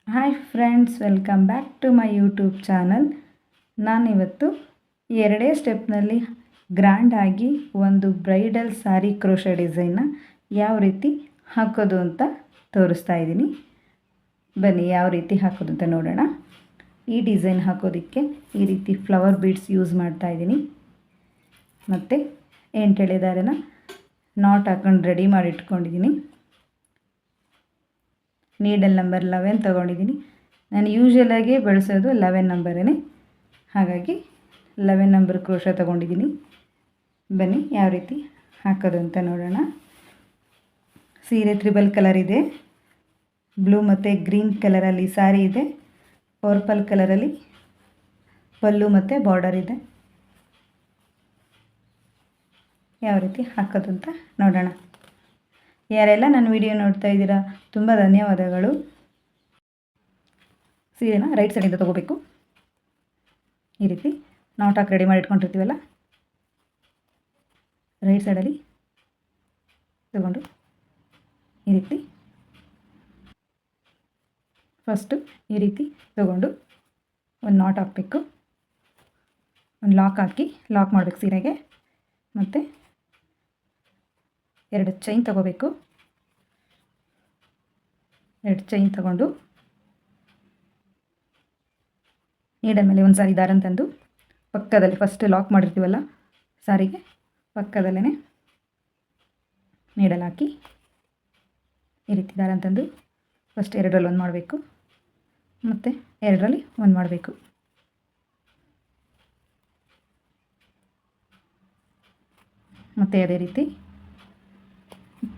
Hi friends, welcome back to my YouTube channel. ನಾನಿವತ್ತು ಎರಡೇ ಸ್ಟೆಪ್ನಲ್ಲಿ ಗ್ರ್ಯಾಂಡಾಗಿ ಒಂದು ಬ್ರೈಡಲ್ ಸ್ಯಾರಿ ಕ್ರೋಶೆ ಡಿಸೈನ್ನ ಯಾವ ರೀತಿ ಹಾಕೋದು ಅಂತ ತೋರಿಸ್ತಾ ಇದ್ದೀನಿ. ಬನ್ನಿ ಯಾವ ರೀತಿ ಹಾಕೋದು ಅಂತ ನೋಡೋಣ. ಈ ಡಿಸೈನ್ ಹಾಕೋದಕ್ಕೆ ಈ ರೀತಿ ಫ್ಲವರ್ ಬೀಡ್ಸ್ ಯೂಸ್ ಮಾಡ್ತಾ ಇದ್ದೀನಿ. ಮತ್ತು 8 ಎಳೆ ದಾರನ ನಾಟ್ ಹಾಕೊಂಡು ರೆಡಿ ಮಾಡಿ ಇಟ್ಕೊಂಡಿದ್ದೀನಿ. ನೀಡಲ್ ನಂಬರ್ 11 ತೊಗೊಂಡಿದ್ದೀನಿ. ನಾನು ಯೂಶ್ವಲಾಗಿ ಬಳಸೋದು 11 ನಂಬರೇ, ಹಾಗಾಗಿ 11 ನಂಬರ್ ಕ್ರೋಶ ತೊಗೊಂಡಿದ್ದೀನಿ. ಬನ್ನಿ ಯಾವ ರೀತಿ ಹಾಕೋದು ಅಂತ ನೋಡೋಣ. ಸೀರೆ ತ್ರಿಬಲ್ ಕಲರ್ ಇದೆ, ಬ್ಲೂ ಮತ್ತು ಗ್ರೀನ್ ಕಲರಲ್ಲಿ ಸ್ಯಾರಿ ಇದೆ, ಪರ್ಪಲ್ ಕಲರಲ್ಲಿ ಪಲ್ಲು ಮತ್ತು ಬಾರ್ಡರ್ ಇದೆ. ಯಾವ ರೀತಿ ಹಾಕೋದು ಅಂತ ನೋಡೋಣ. ಯಾರೆಲ್ಲ ನನ್ನ ವಿಡಿಯೋ ನೋಡ್ತಾ ಇದ್ದೀರಾ ತುಂಬ ಧನ್ಯವಾದಗಳು. ಸೀರೆನ ರೈಟ್ ಸೈಡಿಂದ ತೊಗೋಬೇಕು. ಈ ರೀತಿ ನಾಟ್ ಹಾಕಿ ರೆಡಿ ಮಾಡಿ ಇಟ್ಕೊಂಡಿರ್ತೀವಲ್ಲ, ರೈಟ್ ಸೈಡಲ್ಲಿ ತಗೊಂಡು ಈ ರೀತಿ ಫಸ್ಟು ಈ ರೀತಿ ತಗೊಂಡು ಒಂದು ನಾಟ್ ಹಾಕಬೇಕು. ಒಂದು ಲಾಕ್ ಹಾಕಿ ಲಾಕ್ ಮಾಡಬೇಕು ಸೀರೆಗೆ. ಮತ್ತು 2 ಚೈನ್ ತಗೋಬೇಕು. 2 ಚೈನ್ ತಗೊಂಡು ನೀಡಲ್ ಮೇಲೆ ಒಂದು ಸಾರಿ ದಾರನ ತಂದು ಪಕ್ಕದಲ್ಲಿ ಫಸ್ಟ್ ಲಾಕ್ ಮಾಡಿರ್ತೀವಲ್ಲ ಸಾರಿಗೆ ಪಕ್ಕದಲ್ಲೇ ನೀಡಲ್ ಹಾಕಿ ಈ ರೀತಿ ದಾರನ ತಂದು ಫಸ್ಟ್ 2ರಲ್ಲಿ ಒಂದು ಮಾಡಬೇಕು, ಮತ್ತು 2ರಲ್ಲಿ ಒಂದು ಮಾಡಬೇಕು. ಮತ್ತು ಅದೇ ರೀತಿ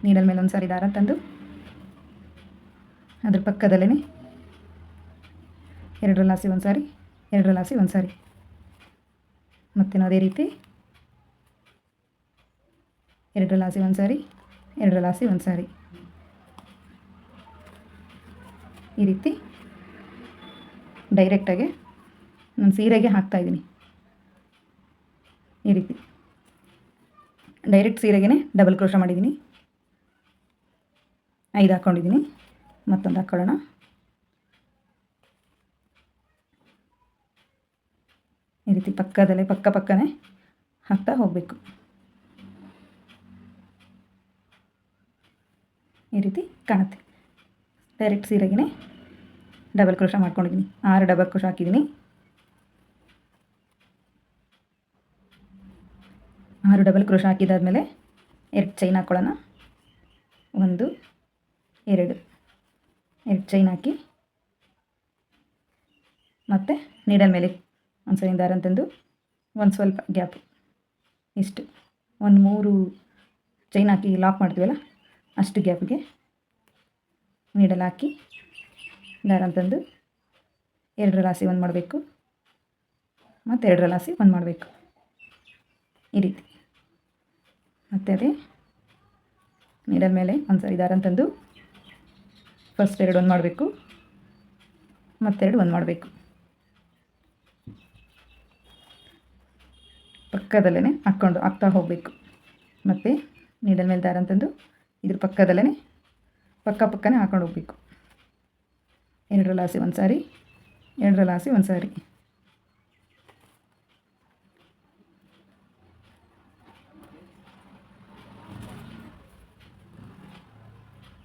ನೀಡಲ್ ಮೇಲೆ ಒಂದು ಸಾರಿ ದಾರ ತಂದು ಅದ್ರ ಪಕ್ಕದಲ್ಲೇ 2ರಲ್ಲಿ ಹಾಸಿ ಒಂದು ಸಾರಿ, 2ರಲ್ಲಿ ಹಾಸಿ ಒಂದು ಸಾರಿ, ಮತ್ತು ಅದೇ ರೀತಿ 2ರಲ್ಲಿ ಹಾಸಿ ಒಂದು ಸಾರಿ, 2ರಲ್ಲಿ ಹಾಸಿ ಒಂದು ಸಾರಿ. ಈ ರೀತಿ ಡೈರೆಕ್ಟಾಗಿ ನಾನು ಸೀರೆಗೆ ಹಾಕ್ತಾಯಿದ್ದೀನಿ. ಈ ರೀತಿ ಡೈರೆಕ್ಟ್ ಸೀರೆಗೆ ಡಬಲ್ ಕ್ರೋಶ ಮಾಡಿದ್ದೀನಿ. 5 ಹಾಕ್ಕೊಂಡಿದ್ದೀನಿ. ಮತ್ತೊಂದು ಹಾಕ್ಕೊಳ್ಳೋಣ. ಈ ರೀತಿ ಪಕ್ಕದಲ್ಲೇ ಪಕ್ಕನೇ ಹಾಕ್ತಾ ಹೋಗಬೇಕು. ಈ ರೀತಿ ಕಾಣುತ್ತೆ. ಡೈರೆಕ್ಟ್ ಸೀರೆಗೆ ಡಬಲ್ ಕ್ರೋಶ ಮಾಡ್ಕೊಂಡಿದ್ದೀನಿ. 6 ಡಬಲ್ ಕ್ರೋಶ ಹಾಕಿದ್ದೀನಿ. 6 ಡಬಲ್ ಕ್ರೋಶ ಹಾಕಿದಾದ್ಮೇಲೆ 2 ಚೈನ್ ಹಾಕ್ಕೊಳ್ಳೋಣ. 1 2 ಚೈನ್ ಹಾಕಿ ಮತ್ತು ನೀಡಲ್ ಮೇಲೆ ಒಂದು ಸರಿ ದಾರ ತಂದು ಒಂದು ಸ್ವಲ್ಪ ಗ್ಯಾಪು ಇಷ್ಟು ಒಂದು 3 ಚೈನ್ ಹಾಕಿ ಲಾಕ್ ಮಾಡ್ತೀವಲ್ಲ ಅಷ್ಟು ಗ್ಯಾಪಿಗೆ ನೀಡಲ್ ಹಾಕಿ ದಾರ ತಂದು 2ರಲ್ಲಿ ಹಾಸಿ ಒಂದು ಮಾಡಬೇಕು, ಮತ್ತು 2ರಲ್ಲಿ ಹಾಸಿ ಒಂದು ಮಾಡಬೇಕು. ಈ ರೀತಿ ಮತ್ತು ಅದೇ ನೀಡಲ್ ಮೇಲೆ ಒಂದು ಸರಿ ದಾರ ತಂದು ಫಸ್ಟ್ 2 ಒಂದು ಮಾಡಬೇಕು, ಮತ್ತು 2 ಒಂದು ಮಾಡಬೇಕು. ಪಕ್ಕದಲ್ಲೇ ಹಾಕ್ಕೊಂಡು ಹಾಕ್ತಾ ಹೋಗಬೇಕು. ಮತ್ತು ನೀಡಲ್ ಮೇಲೆ ದಾರ ತಂದು ಇದ್ರ ಪಕ್ಕದಲ್ಲೇ ಪಕ್ಕನೇ ಹಾಕ್ಕೊಂಡು ಹೋಗಬೇಕು. 2ರಲ್ಲಿ ಹಾಸಿ ಒಂದು ಸಾರಿ, 2ರಲ್ಲಿ ಹಾಸಿ ಒಂದು ಸಾರಿ.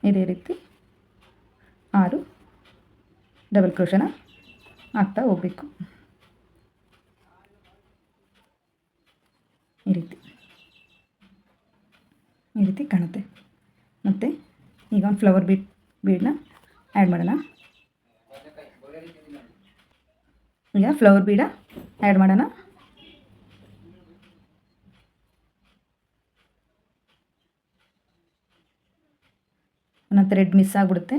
ಇದೇ ರೀತಿ 6 ಡಬಲ್ ಕ್ರೋಶನ ಹಾಕ್ತಾ ಹೋಗಬೇಕು. ಈ ರೀತಿ ಕಾಣುತ್ತೆ. ಮತ್ತು ಈಗ ಒಂದು ಫ್ಲವರ್ ಬೀಡನ್ನ ಆ್ಯಡ್ ಮಾಡೋಣ. ಈಗ ಫ್ಲವರ್ ಬೀಡ ಆ್ಯಡ್ ಮಾಡೋಣ. ಒಂದೊಂದು ಥ್ರೆಡ್ ಮಿಸ್ ಆಗಿಬಿಡುತ್ತೆ.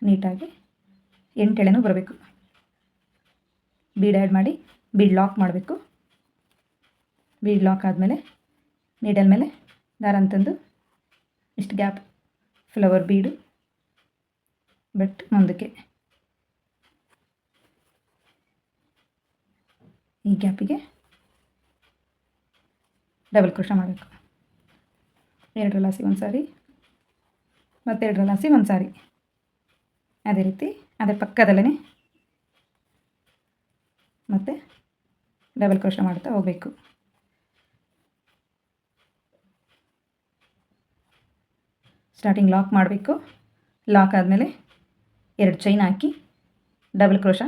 ನೀಟಾಗಿ 8 ಎಳೆನೂ ಬರಬೇಕು. ಬೀಡ್ ಆ್ಯಡ್ ಮಾಡಿ ಬೀಡ್ ಲಾಕ್ ಮಾಡಬೇಕು. ಬೀಡ್ ಲಾಕ್ ಆದಮೇಲೆ ನೀಡಲ್ ಮೇಲೆ ದಾರ ಅಂತಂದು ಇಷ್ಟು ಗ್ಯಾಪ್ ಫ್ಲವರ್ ಬೀಡು ಬಟ್ ಮುಂದಕ್ಕೆ ಈ ಗ್ಯಾಪಿಗೆ ಡಬಲ್ ಕ್ರೋಶ ಮಾಡಬೇಕು. 2ರಲ್ಲಿ ಹಾಸಿ ಒಂದು ಸಾರಿ, ಮತ್ತು 2ರಲ್ಲಿ ಹಾಸಿ ಒಂದು ಸಾರಿ. ಅದೇ ರೀತಿ ಅದರ ಪಕ್ಕದಲ್ಲೇ ಮತ್ತೆ ಡಬಲ್ ಕ್ರೋಶ ಮಾಡ್ತಾ ಹೋಗಬೇಕು. ಸ್ಟಾರ್ಟಿಂಗ್ ಲಾಕ್ ಮಾಡಬೇಕು. ಲಾಕ್ ಆದಮೇಲೆ 2 ಚೈನ್ ಹಾಕಿ ಡಬಲ್ ಕ್ರೋಶ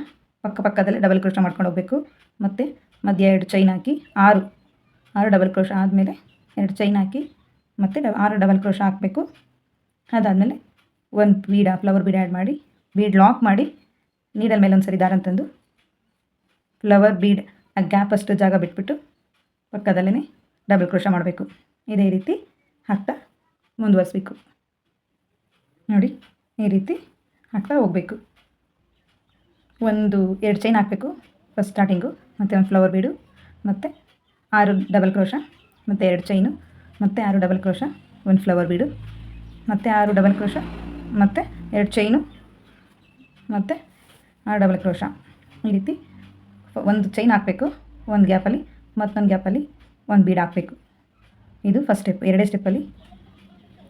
ಪಕ್ಕದಲ್ಲೇ ಡಬಲ್ ಕ್ರೋಶ ಮಾಡ್ಕೊಂಡು ಹೋಗಬೇಕು. ಮತ್ತು ಮಧ್ಯ 2 ಚೈನ್ ಹಾಕಿ 6 ಡಬಲ್ ಕ್ರೋಶ ಆದಮೇಲೆ 2 ಚೈನ್ ಹಾಕಿ ಮತ್ತು 6 ಡಬಲ್ ಕ್ರೋಶ ಹಾಕಬೇಕು. ಅದಾದಮೇಲೆ ಒಂದು ಫ್ಲವರ್ ಬೀಡ್ ಆ್ಯಡ್ ಮಾಡಿ ಬೀಡ್ ಲಾಕ್ ಮಾಡಿ ನೀಡಲ್ ಮೇಲೆ ಒಂದು ಸರಿ ದಾರ ತಂದು ಫ್ಲವರ್ ಬೀಡ್ ಆ ಗ್ಯಾಪ್ ಅಷ್ಟು ಜಾಗ ಬಿಟ್ಬಿಟ್ಟು ಪಕ್ಕದಲ್ಲೇ ಡಬಲ್ ಕ್ರೋಶ ಮಾಡಬೇಕು. ಇದೇ ರೀತಿ ಹಾಕ್ತಾ ಮುಂದುವರಿಸಬೇಕು. ನೋಡಿ ಈ ರೀತಿ ಹಾಕ್ತಾ ಹೋಗಬೇಕು. 2 ಚೈನ್ ಹಾಕಬೇಕು ಫಸ್ಟ್ ಸ್ಟಾರ್ಟಿಂಗು, ಮತ್ತು ಒಂದು ಫ್ಲವರ್ ಬೀಡು, ಮತ್ತು 6 ಡಬಲ್ ಕ್ರೋಶ, ಮತ್ತು 2 ಚೈನು, ಮತ್ತು 6 ಡಬಲ್ ಕ್ರೋಶ, ಒಂದು ಫ್ಲವರ್ ಬೀಡು, ಮತ್ತು 6 ಡಬಲ್ ಕ್ರೋಶ, ಮತ್ತು 2 ಚೈನು, ಮತ್ತು 6 ಡಬಲ್ ಕ್ರೋಶ. ಈ ರೀತಿ ಒಂದು ಚೈನ್ ಹಾಕಬೇಕು, ಒಂದು ಗ್ಯಾಪಲ್ಲಿ ಮತ್ತೊಂದು ಗ್ಯಾಪಲ್ಲಿ ಒಂದು ಬೀಡ್ ಹಾಕಬೇಕು. ಇದು ಫಸ್ಟ್ ಸ್ಟೆಪ್. 2 ಸ್ಟೆಪ್ಪಲ್ಲಿ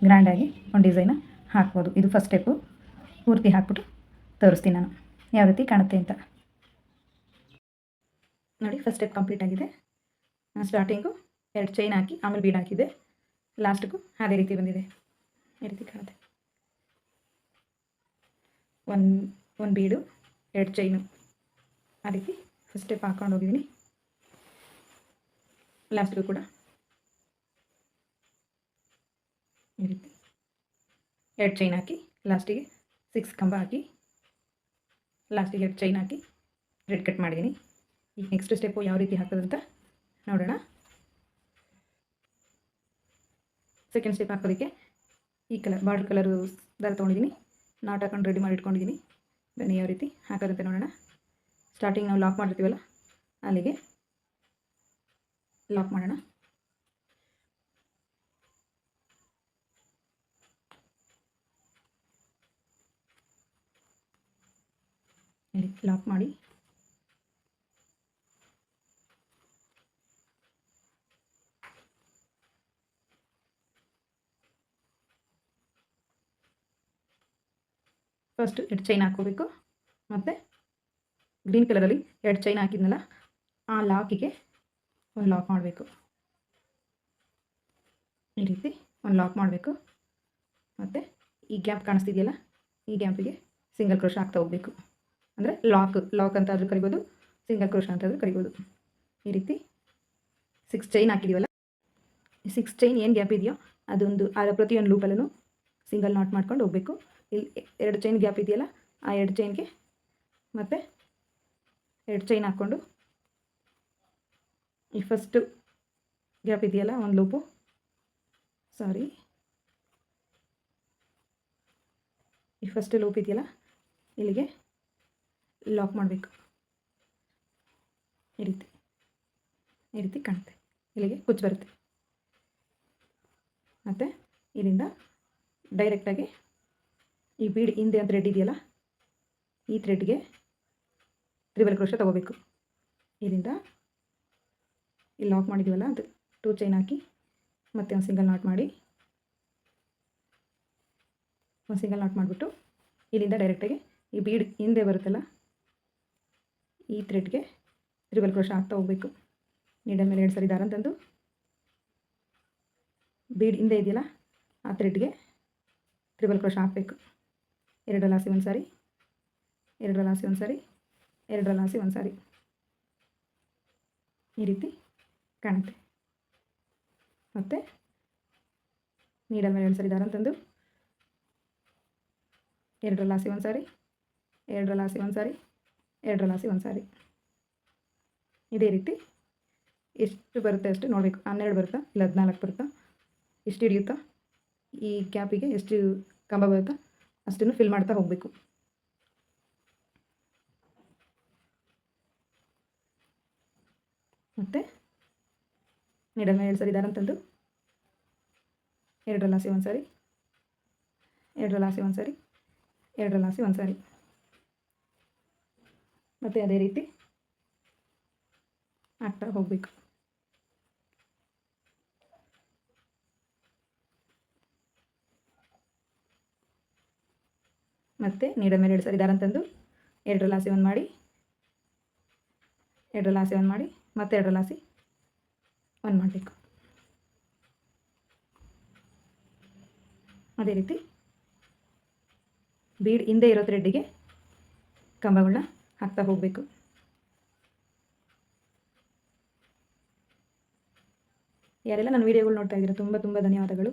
ಗ್ರ್ಯಾಂಡಾಗಿ ಒಂದು ಡಿಸೈನ ಹಾಕ್ಬೋದು. ಇದು ಫಸ್ಟ್ ಸ್ಟೆಪ್ಪು. ಪೂರ್ತಿ ಹಾಕ್ಬಿಟ್ಟು ತೋರಿಸ್ತೀನಿ ನಾನು ಯಾವ ರೀತಿ ಕಾಣುತ್ತೆ ಅಂತ. ನೋಡಿ ಫಸ್ಟ್ ಸ್ಟೆಪ್ ಕಂಪ್ಲೀಟ್ ಆಗಿದೆ. ಸ್ಟಾರ್ಟಿಂಗು 2 ಚೈನ್ ಹಾಕಿ ಆಮೇಲೆ ಬೀಡ್ ಹಾಕಿದ್ದೆ. ಲಾಸ್ಟಿಗೂ ಅದೇ ರೀತಿ ಬಂದಿದೆ. ಈ ರೀತಿ ಕಾಣುತ್ತೆ. ಒಂದು ಬೀಡು 2 ಚೈನು ಆ ರೀತಿ ಫಸ್ಟ್ ಸ್ಟೆಪ್ ಹಾಕ್ಕೊಂಡು ಹೋಗಿದ್ದೀನಿ. ಲಾಸ್ಟಿಗೂ ಕೂಡ ಈ ರೀತಿ 2 ಚೈನ್ ಹಾಕಿ ಲಾಸ್ಟಿಗೆ 6 ಕಂಬ ಹಾಕಿ ಲಾಸ್ಟಿಗೆ 2 ಚೈನ್ ಹಾಕಿ ರೆಡ್ ಕಟ್ ಮಾಡಿದ್ದೀನಿ. ಈಗ ನೆಕ್ಸ್ಟ್ ಸ್ಟೆಪ್ಪು ಯಾವ ರೀತಿ ಹಾಕೋದಂತ ನೋಡೋಣ. ಸೆಕೆಂಡ್ ಸ್ಟೆಪ್ ಹಾಕೋದಕ್ಕೆ ಈ ಬಾರ್ಡರ್ ಕಲರು ದಾರ ತೊಗೊಂಡಿದ್ದೀನಿ. ನಾಟ್ ಹಾಕೊಂಡು ರೆಡಿ ಮಾಡಿ ಇಟ್ಕೊಂಡಿದ್ದೀನಿ. ಬನ್ನಿ ಯಾವ ರೀತಿ ಹಾಕೋದಂತೆ ನೋಡೋಣ. ಸ್ಟಾರ್ಟಿಂಗ್ ನಾವು ಲಾಕ್ ಮಾಡಿರ್ತೀವಲ್ಲ ಅಲ್ಲಿಗೆ ಲಾಕ್ ಮಾಡೋಣ. ಲಾಕ್ ಮಾಡಿ ಫಸ್ಟ್ 2 ಚೈನ್ ಹಾಕೋಬೇಕು. ಮತ್ತು ಗ್ರೀನ್ ಕಲರಲ್ಲಿ 2 ಚೈನ್ ಹಾಕಿದ್ನಲ್ಲ ಆ ಲಾಕಿಗೆ ಒಂದು ಲಾಕ್ ಮಾಡಬೇಕು. ಈ ರೀತಿ ಒಂದು ಲಾಕ್ ಮಾಡಬೇಕು. ಮತ್ತು ಈ ಗ್ಯಾಪ್ ಕಾಣಿಸ್ತಿದೆಯಲ್ಲ ಈ ಗ್ಯಾಪಿಗೆ ಸಿಂಗಲ್ ಕ್ರೋಶ ಹಾಕ್ತಾ ಹೋಗಬೇಕು. ಅಂದರೆ ಲಾಕ್ ಅಂತಾದರೂ ಕರಿಬೋದು, ಸಿಂಗಲ್ ಕ್ರೋಶ ಅಂತಾದರೂ ಕರಿಬೋದು. ಈ ರೀತಿ 6 ಚೈನ್ ಹಾಕಿದ್ದೀವಲ್ಲ, 6 ಚೈನ್ ಏನು ಗ್ಯಾಪ್ ಇದೆಯೋ ಅದೊಂದು ಪ್ರತಿಯೊಂದು ಲೂಪಲ್ಲೂ ಸಿಂಗಲ್ ನಾಟ್ ಮಾಡ್ಕೊಂಡು ಹೋಗಬೇಕು. ಇಲ್ಲಿ 2 ಚೈನ್ ಗ್ಯಾಪ್ ಇದೆಯಲ್ಲ ಆ 2 ಚೈನ್ಗೆ ಮತ್ತು 2 ಚೈನ್ ಹಾಕ್ಕೊಂಡು ಈ ಫಸ್ಟು ಗ್ಯಾಪ್ ಇದೆಯಲ್ಲ ಒಂದು ಲೂಪು ಈ ಫಸ್ಟ್ ಲೂಪ್ ಇದೆಯಲ್ಲ ಇಲ್ಲಿಗೆ ಲಾಕ್ ಮಾಡಬೇಕು. ಈ ರೀತಿ ಕಾಣುತ್ತೆ. ಇಲ್ಲಿಗೆ ಕುಚ್ಚು ಬರುತ್ತೆ. ಮತ್ತು ಇಲ್ಲಿಂದ ಡೈರೆಕ್ಟಾಗಿ ಈ ಬೀಡ್ ಹಿಂದೆ ಒಂದು ಥ್ರೆಡ್ ಇದೆಯಲ್ಲ ಈ ಥ್ರೆಡ್ಗೆ ತ್ರಿಬಲ್ ಕ್ರೋಶ ತೊಗೋಬೇಕು. ಇದರಿಂದ ಇಲ್ಲಿ ಲಾಕ್ ಮಾಡಿದ್ದೀವಲ್ಲ ಅದು 2 ಚೈನ್ ಹಾಕಿ ಮತ್ತೆ ಒಂದು ಸಿಂಗಲ್ ನಾಟ್ ಮಾಡಿ ಮಾಡಿಬಿಟ್ಟು ಇಲ್ಲಿಂದ ಡೈರೆಕ್ಟಾಗಿ ಈ ಬೀಡ್ ಹಿಂದೆ ಬರುತ್ತಲ್ಲ ಈ ಥ್ರೆಡ್ಗೆ ತ್ರಿಬಲ್ ಕ್ರೋಶ ಹಾಕ್ತಾ ಹೋಗಬೇಕು. ನೀಡಲ್ ಮೇಲೆ 2 ಸರಿ ದಾರ ತಂದು ಬೀಡ್ ಹಿಂದೆ ಇದೆಯಲ್ಲ ಆ ಥ್ರೆಡ್ಗೆ ತ್ರಿಬಲ್ ಕ್ರೋಶ ಹಾಕಬೇಕು. 2 ಲಾಸಿ ಒಂದು ಸಾರಿ, 2 ಲಾಸಿ ಒಂದು ಸಾರಿ, 2 ಲಾಸಿ ಒಂದು ಸಾರಿ. ಈ ರೀತಿ ಕಾಣುತ್ತೆ. ಮತ್ತು ನೀಡಲ್ ಮೇಲೆ 2 ಸರಿ ದಾರ ತಂದು 2 ಲಾಸಿ ಒಂದು ಸಾರಿ, 2 ಲಾಸಿ ಒಂದು ಸಾರಿ, 2 ಲಾಸಿ ಒಂದು ಸಾರಿ. ಇದೇ ರೀತಿ ಎಷ್ಟು ಬರುತ್ತೆ ಅಷ್ಟು ನೋಡಬೇಕು. 12 ಬರುತ್ತಾ ಇಲ್ಲ 14 ಬರುತ್ತಾ, ಎಷ್ಟು ಹಿಡಿಯುತ್ತಾ, ಈ ಗ್ಯಾಪಿಗೆ ಎಷ್ಟು ಕಂಬ ಬರುತ್ತಾ ಅಷ್ಟನ್ನು ಫಿಲ್ ಮಾಡ್ತಾ ಹೋಗಬೇಕು. ಮತ್ತು ನೀಡಲ್ ಮೇಲೆ 2 ಸರಿ ದಾರ ತಂದು 2 ಲಾಸಿ ಒಂದು ಸಾರಿ, 2 ಲಾಸಿ ಒಂದು ಸಾರಿ, 2 ಲಾಸಿ ಒಂದು ಸಾರಿ. ಮತ್ತು ಅದೇ ರೀತಿ ಹಾಕ್ತಾ ಹೋಗಬೇಕು. ಮತ್ತು ನೀಡಲ್ ಮೇಲೆ 2 ಸರಿ ದಾರ ತಂದು 2 ಲಾಸಿ 1 ಮಾಡಿ 2 ಲಾಸಿ 1 ಮಾಡಿ ಮತ್ತೆ 2 ಲಾಸಿ 1 ಮಾಡಬೇಕು. ಅದೇ ರೀತಿ ಬೀಡ್ ಹಿಂದೆ ಇರೋ ಥ್ರೆಡ್ಡಿಗೆ ಕಂಬಗಳನ್ನ ಹಾಕ್ತಾ ಹೋಗಬೇಕು. ಯಾರೆಲ್ಲ ನನ್ನ ವೀಡಿಯೋಗಳು ನೋಡ್ತಾ ಇದ್ದೀರಾ ತುಂಬ ಧನ್ಯವಾದಗಳು.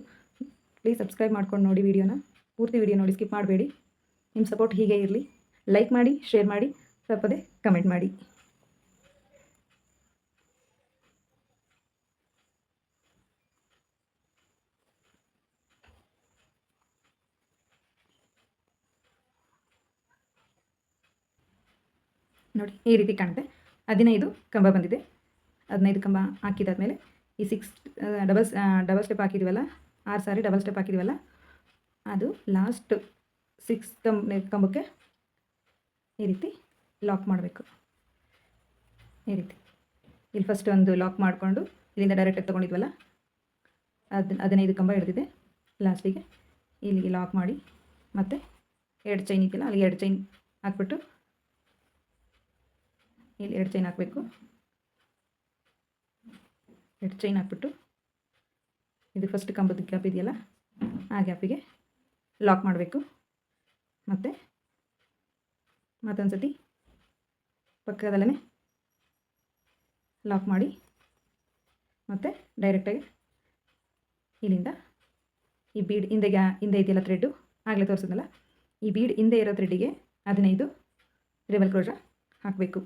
ಪ್ಲೀಸ್ ಸಬ್ಸ್ಕ್ರೈಬ್ ಮಾಡ್ಕೊಂಡು ನೋಡಿ ವಿಡಿಯೋನ, ಪೂರ್ತಿ ವಿಡಿಯೋ ನೋಡಿ, ಸ್ಕಿಪ್ ಮಾಡಬೇಡಿ. ನಿಮ್ಮ ಸಪೋರ್ಟ್ ಹೀಗೆ ಇರಲಿ. ಲೈಕ್ ಮಾಡಿ, ಶೇರ್ ಮಾಡಿ, ತಪ್ಪದೆ ಕಮೆಂಟ್ ಮಾಡಿ. ನೋಡಿ ಈ ರೀತಿ ಕಾಣುತ್ತೆ. 15 ಕಂಬ ಬಂದಿದೆ. 15 ಕಂಬ ಹಾಕಿದಾದ್ಮೇಲೆ ಈ 6 ಡಬಲ್ ಸ್ಟೆಪ್ ಹಾಕಿದ್ದೀವಲ್ಲ, 6 ಸಾರಿ ಡಬಲ್ ಸ್ಟೆಪ್ ಹಾಕಿದ್ದೀವಲ್ಲ, ಅದು ಲಾಸ್ಟ್ 6 ಕಂಬಕ್ಕೆ ಈ ರೀತಿ ಲಾಕ್ ಮಾಡಬೇಕು. ಈ ರೀತಿ ಇಲ್ಲಿ ಫಸ್ಟ್ ಒಂದು ಲಾಕ್ ಮಾಡಿಕೊಂಡು ಇಲ್ಲಿಂದ ಡೈರೆಕ್ಟಾಗಿ ತೊಗೊಂಡಿದ್ವಲ್ಲ, 15 ಕಂಬ ಹಿಡಿದಿದೆ. ಲಾಸ್ಟಿಗೆ ಇಲ್ಲಿಗೆ ಲಾಕ್ ಮಾಡಿ ಮತ್ತು 2 ಚೈನ್ ಇದೆಯಲ್ಲ, ಅಲ್ಲಿಗೆ 2 ಚೈನ್ ಹಾಕ್ಬಿಟ್ಟು ಇಲ್ಲಿ 2 ಚೈನ್ ಹಾಕಬೇಕು. 2 ಚೈನ್ ಹಾಕ್ಬಿಟ್ಟು ಇದು ಫಸ್ಟ್ ಕಂಬದ ಗ್ಯಾಪ್ ಇದೆಯಲ್ಲ, ಆ ಗ್ಯಾಪಿಗೆ ಲಾಕ್ ಮಾಡಬೇಕು. ಮತ್ತು ಮತ್ತೊಂದು ಸತಿ ಪಕ್ಕದಲ್ಲೇ ಲಾಕ್ ಮಾಡಿ ಮತ್ತು ಡೈರೆಕ್ಟಾಗಿ ಇಲ್ಲಿಂದ ಈ ಬೀಡ್ ಹಿಂದೆ ಇದೆಯಲ್ಲ ಥ್ರೆಡ್ಡು, ಆಗಲೇ ತೋರಿಸಿದ್ನಲ್ಲ, ಈ ಬೀಡ್ ಹಿಂದೆ ಇರೋ ಥ್ರೆಡ್ಡಿಗೆ 15 ಡಬಲ್ ಕ್ರೋಶ ಹಾಕಬೇಕು.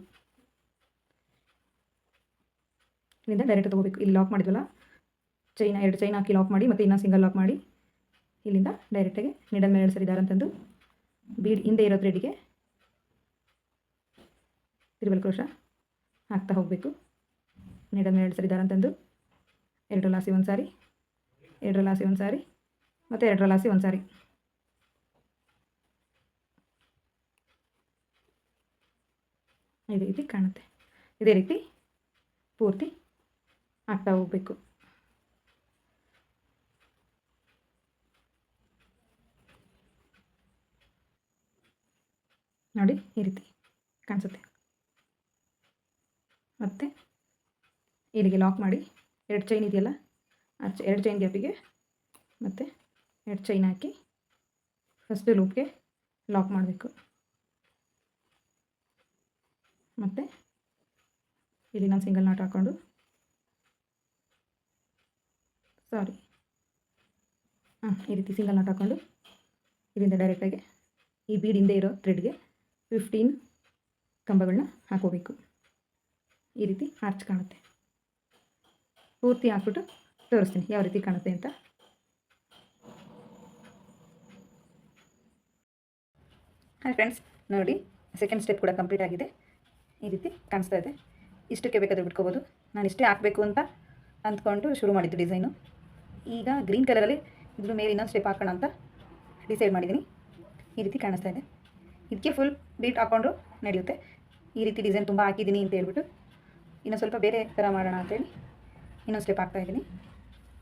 ಇಲ್ಲಿಂದ ಡೈರೆಕ್ಟ್ ತೊಗೋಬೇಕು. ಇಲ್ಲಿ ಲಾಕ್ ಮಾಡಿದ್ವಲ್ಲ, 2 ಚೈನ್ ಹಾಕಿ ಲಾಕ್ ಮಾಡಿ ಮತ್ತು ಇನ್ನೊಂದು ಸಿಂಗಲ್ ಲಾಕ್ ಮಾಡಿ ಇಲ್ಲಿಂದ ಡೈರೆಕ್ಟಾಗಿ ನೀಡಲ್ ಮೇಲೆ 2 ಸರಿ ದಾರ ಅಂತಂದು ಬೀಡ್ ಹಿಂದೆ ಇರೋ ಥ್ರೆಡ್ಡಿಗೆ ಡಬಲ್ ಕ್ರೋಶ ಹಾಕ್ತಾ ಹೋಗಬೇಕು. ನೀಡಲ್ ಮೇಲೆ 2 ಸರಿ ದಾರ ಅಂತಂದು 2 ಲಾಸಿ 1 ಸಾರಿ, 2 ಲಾಸಿ 1 ಸಾರಿ ಮತ್ತು 2 ಲಾಸಿ 1 ಸಾರಿ. ಇದೇ ರೀತಿ ಕಾಣುತ್ತೆ. ಇದೇ ರೀತಿ ಪೂರ್ತಿ ಹಾಕ್ತಾ ಹೋಗಬೇಕು. ನೋಡಿ ಈ ರೀತಿ ಕಾಣಿಸುತ್ತೆ. ಮತ್ತು ಇಲ್ಲಿಗೆ ಲಾಕ್ ಮಾಡಿ 2 ಚೈನ್ ಇದೆಯಲ್ಲ, ಆ 2 ಚೈನ್ ಗ್ಯಾಪಿಗೆ ಮತ್ತು 2 ಚೈನ್ ಹಾಕಿ ಫಸ್ಟ್ ಲೂಪ್ಗೆ ಲಾಕ್ ಮಾಡಬೇಕು. ಮತ್ತು ಇಲ್ಲಿ ನಾನು ಸಿಂಗಲ್ ನಾಟ್ ಹಾಕ್ಕೊಂಡು ಈ ರೀತಿ ಸಿಂಗಲ್ ನಾಟ್ ಹಾಕ್ಕೊಂಡು ಇದರಿಂದ ಡೈರೆಕ್ಟಾಗಿ ಈ ಬೀಡ್ ಹಿಂದೆ ಇರೋ ಥ್ರೆಡ್ಗೆ 15 ಕಂಬಗಳನ್ನ ಹಾಕೋಬೇಕು. ಈ ರೀತಿ ಆರ್ಚ್ ಕಾಣುತ್ತೆ. ಪೂರ್ತಿ ಹಾಕ್ಬಿಟ್ಟು ತೋರಿಸ್ತೀನಿ ಯಾವ ರೀತಿ ಕಾಣುತ್ತೆ ಅಂತ. ಹಾಯ್ ಫ್ರೆಂಡ್ಸ್, ನೋಡಿ ಸೆಕೆಂಡ್ ಸ್ಟೆಪ್ ಕೂಡ ಕಂಪ್ಲೀಟ್ ಆಗಿದೆ. ಈ ರೀತಿ ಕಾಣಿಸ್ತಾ ಇದೆ. ಇಷ್ಟಕ್ಕೆ ಬೇಕಾದರೆ ಬಿಟ್ಕೋಬೋದು. ನಾನು ಇಷ್ಟೇ ಹಾಕಬೇಕು ಅಂತ ಅಂದ್ಕೊಂಡು ಶುರು ಮಾಡಿದ್ದು ಡಿಸೈನು. ಈಗ ಗ್ರೀನ್ ಕಲರಲ್ಲಿ ಇದ್ರ ಮೇಲೆ ಇನ್ನೊಂದು ಸ್ಟೆಪ್ ಹಾಕೋಣ ಅಂತ ಡಿಸೈಡ್ ಮಾಡಿದ್ದೀನಿ. ಈ ರೀತಿ ಕಾಣಿಸ್ತಾ ಇದೆ. ಇದಕ್ಕೆ ಫುಲ್ ಬೀಟ್ ಹಾಕ್ಕೊಂಡ್ರು ನಡೆಯುತ್ತೆ. ಈ ರೀತಿ ಡಿಸೈನ್ ತುಂಬ ಹಾಕಿದ್ದೀನಿ ಅಂತ ಹೇಳ್ಬಿಟ್ಟು ಇನ್ನೊಂದು ಸ್ವಲ್ಪ ಬೇರೆ ಥರ ಮಾಡೋಣ ಅಂತೇಳಿ ಇನ್ನೊಂದು ಸ್ಟೆಪ್ ಹಾಕ್ತಾಯಿದ್ದೀನಿ.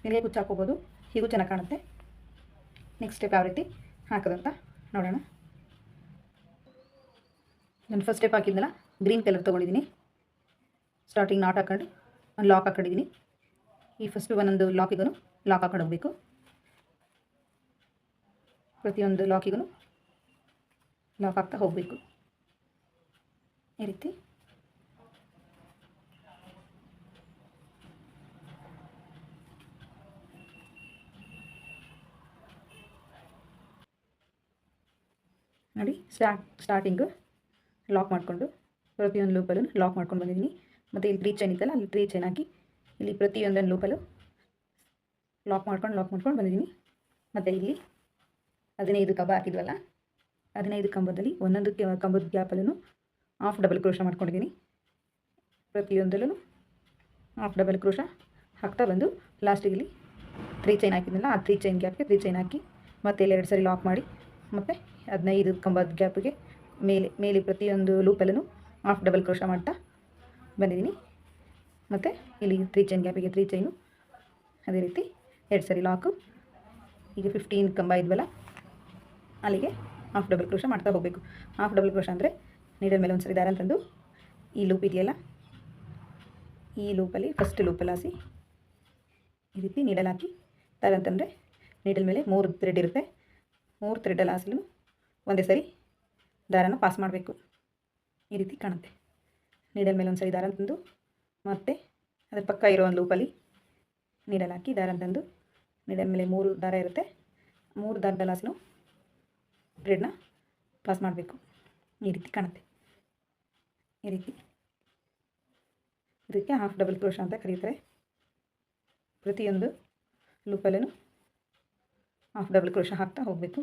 ನಿಮಗೆ ಕುಚ್ಚು ಹಾಕೋಬೋದು, ಹೀಗೂ ಚೆನ್ನಾಗಿ ಕಾಣುತ್ತೆ. ನೆಕ್ಸ್ಟ್ ಸ್ಟೆಪ್ ಯಾವ ರೀತಿ ಹಾಕೋದು ಅಂತ ನೋಡೋಣ. ನಾನು ಫಸ್ಟ್ ಸ್ಟೆಪ್ ಹಾಕಿದ್ನಲ್ಲ, ಗ್ರೀನ್ ಕಲರ್ ತೊಗೊಂಡಿದ್ದೀನಿ. ಸ್ಟಾರ್ಟಿಂಗ್ ನಾಟ್ ಹಾಕೊಂಡು ಒಂದು ಲಾಕ್ ಹಾಕೊಂಡಿದ್ದೀನಿ. ಈ ಫಸ್ಟ್ ಒಂದೊಂದು ಲಾಕಿಗೂ ಲಾಕ್ ಹಾಕೊಂಡು ಹೋಗಬೇಕು. ಪ್ರತಿಯೊಂದು ಲಾಕಿಗೂ ಲಾಕ್ ಹಾಕ್ತಾ ಹೋಗಬೇಕು. ಈ ರೀತಿ ನೋಡಿ ಸ್ಟಾರ್ಟಿಂಗು ಲಾಕ್ ಮಾಡಿಕೊಂಡು ಪ್ರತಿಯೊಂದು ಲೂಪಲ್ಲೂ ಲಾಕ್ ಮಾಡ್ಕೊಂಡು ಬಂದಿದ್ದೀನಿ. ಮತ್ತು ಇಲ್ಲಿ 3 ಚೈನ್ ಇತ್ತಲ್ಲ, ಅಲ್ಲಿ 3 ಚೈನ್ ಹಾಕಿ ಇಲ್ಲಿ ಪ್ರತಿಯೊಂದೊಂದು ಲೂಪಲ್ಲೂ ಲಾಕ್ ಮಾಡ್ಕೊಂಡು ಬಂದಿದ್ದೀನಿ. ಮತ್ತು ಇಲ್ಲಿ 15 ಕಂಬ ಹಾಕಿದ್ವಲ್ಲ, 15 ಕಂಬದಲ್ಲಿ ಒಂದೊಂದು ಕಂಬದ ಗ್ಯಾಪಲ್ಲೂ ಹಾಫ್ ಡಬಲ್ ಕ್ರೋಶ ಮಾಡ್ಕೊಂಡಿದ್ದೀನಿ. ಪ್ರತಿಯೊಂದಲ್ಲೂ ಹಾಫ್ ಡಬಲ್ ಕ್ರೋಶ ಹಾಕ್ತಾ ಬಂದು ಲಾಸ್ಟಿಗೆ ಇಲ್ಲಿ 3 ಚೈನ್ ಹಾಕಿದ್ನಲ್ಲ, ಆ 3 ಚೈನ್ ಗ್ಯಾಪ್ಗೆ 3 ಚೈನ್ ಹಾಕಿ ಮತ್ತೆ ಇಲ್ಲಿ 2 ಸರಿ ಲಾಕ್ ಮಾಡಿ ಮತ್ತು 15 ಕಂಬದ ಗ್ಯಾಪಿಗೆ ಮೇಲೆ ಪ್ರತಿಯೊಂದು ಲೂಪಲ್ಲೂ ಹಾಫ್ ಡಬಲ್ ಕ್ರೋಶ ಮಾಡ್ತಾ ಬಂದಿದ್ದೀನಿ. ಮತ್ತು ಇಲ್ಲಿ 3 ಚೈನ್ ಗ್ಯಾಪಿಗೆ 3 ಚೈನು, ಅದೇ ರೀತಿ 2 ಸರಿ ಲಾಕು. ಈಗ 15 ಕಂಬ ಇದ್ವಲ್ಲ, ಅಲ್ಲಿಗೆ ಹಾಫ್ ಡಬಲ್ ಕ್ರೋಶ ಮಾಡ್ತಾ ಹೋಗಬೇಕು. ಹಾಫ್ ಡಬಲ್ ಕ್ರೋಶ ಅಂದರೆ ನೀಡಲ್ ಮೇಲೆ ಒಂದ್ಸರಿ ದಾರ ತಂದು ಈ ಲೂಪ್ ಇದೆಯಲ್ಲ, ಈ ಲೂಪಲ್ಲಿ ಫಸ್ಟ್ ಲೂಪಲ್ಲಿ ಹಾಸಿ ಈ ರೀತಿ ನೀಡಲ್ ಹಾಕಿ ದಾರ ಅಂತಂದರೆ ನೀಡಲ್ ಮೇಲೆ 3 ಥ್ರೆಡ್ ಇರುತ್ತೆ. 3 ಥ್ರೆಡಲ್ಲಿ ಹಾಸಲು ಒಂದೇ ಸರಿ ದಾರನ ಪಾಸ್ ಮಾಡಬೇಕು. ಈ ರೀತಿ ಕಾಣುತ್ತೆ. ನೀಡಲ್ ಮೇಲೆ ಒಂದು ಸರಿ ದಾರ ತಂದು ಮತ್ತು ಅದರ ಪಕ್ಕ ಇರೋ ಒಂದು ಲೂಪಲ್ಲಿ ನೀಡಲ್ ಹಾಕಿ ದಾರ ತಂದು ನೀಡಲ್ ಮೇಲೆ 3 ದಾರ ಇರುತ್ತೆ. 3 ದಾರದಲ್ಲಿ ಹಾಸಲು ಥ್ರೆಡ್ನ ಪಾಸ್ ಮಾಡಬೇಕು. ಈ ರೀತಿ ಕಾಣುತ್ತೆ. ಈ ರೀತಿ ಇದಕ್ಕೆ ಹಾಫ್ ಡಬಲ್ ಕ್ರೋಶ ಅಂತ ಕರೀತಾರೆ. ಪ್ರತಿಯೊಂದು ಲೂಪಲ್ಲೂ ಹಾಫ್ ಡಬಲ್ ಕ್ರೋಶ ಹಾಕ್ತಾ ಹೋಗಬೇಕು.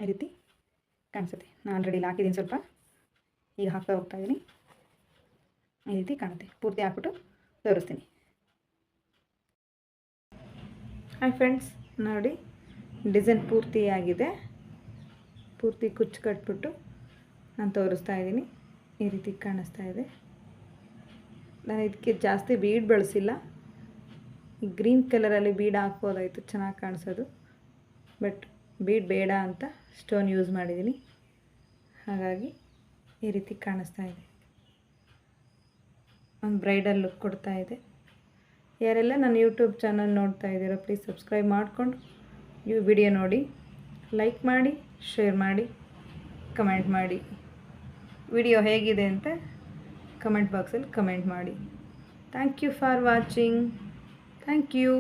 ಈ ರೀತಿ ಕಾಣಿಸುತ್ತೆ. ನಾನು ಆಲ್ರೆಡಿ ಹಾಕಿದ್ದೀನಿ, ಸ್ವಲ್ಪ ಈಗ ಹಾಕ್ತಾ ಹೋಗ್ತಾ ಇದ್ದೀನಿ. ಈ ರೀತಿ ಕಾಣುತ್ತೆ. ಪೂರ್ತಿ ಹಾಕ್ಬಿಟ್ಟು ತೋರಿಸ್ತೀನಿ. ಹಾಯ್ ಫ್ರೆಂಡ್ಸ್, ನೋಡಿ ಡಿಸೈನ್ ಪೂರ್ತಿ ಆಗಿದೆ. ಪೂರ್ತಿ ಕುಚ್ಚು ಕಟ್ಬಿಟ್ಟು ನಾನು ತೋರಿಸ್ತಾ ಇದ್ದೀನಿ. ಈ ರೀತಿ ಕಾಣಿಸ್ತಾ ಇದೆ. ನಾನು ಇದಕ್ಕೆ ಜಾಸ್ತಿ ಬೀಡ್ ಬಳಸಿಲ್ಲ. ಈ ಗ್ರೀನ್ ಕಲರಲ್ಲಿ ಬೀಡ್ ಹಾಕ್ಬೋದಾಯಿತು, ಚೆನ್ನಾಗಿ ಕಾಣಿಸೋದು. ಬಟ್ ಬೀಡ್ ಬೇಡ ಅಂತ ಸ್ಟೋನ್ ಯೂಸ್ ಮಾಡಿದ್ದೀನಿ. ಹಾಗಾಗಿ ಈ ರೀತಿ ಕಾಣಿಸ್ತಾ ಇದೆ. ಒಂದು ಬ್ರೈಡಲ್ ಲುಕ್ ಕೊಡ್ತಾ ಇದೆ. ಯಾರೆಲ್ಲ ನನ್ನ ಯೂಟ್ಯೂಬ್ ಚಾನಲ್ ನೋಡ್ತಾ ಇದ್ದೀರೋ ಪ್ಲೀಸ್ ಸಬ್ಸ್ಕ್ರೈಬ್ ಮಾಡಿಕೊಂಡು ಈ ವಿಡಿಯೋ ನೋಡಿ, ಲೈಕ್ ಮಾಡಿ, ಶೇರ್ ಮಾಡಿ, ಕಮೆಂಟ್ ಮಾಡಿ. ವಿಡಿಯೋ ಹೇಗಿದೆ ಅಂತ ಕಮೆಂಟ್ ಬಾಕ್ಸಲ್ಲಿ ಕಮೆಂಟ್ ಮಾಡಿ. Thank you for watching. Thank you.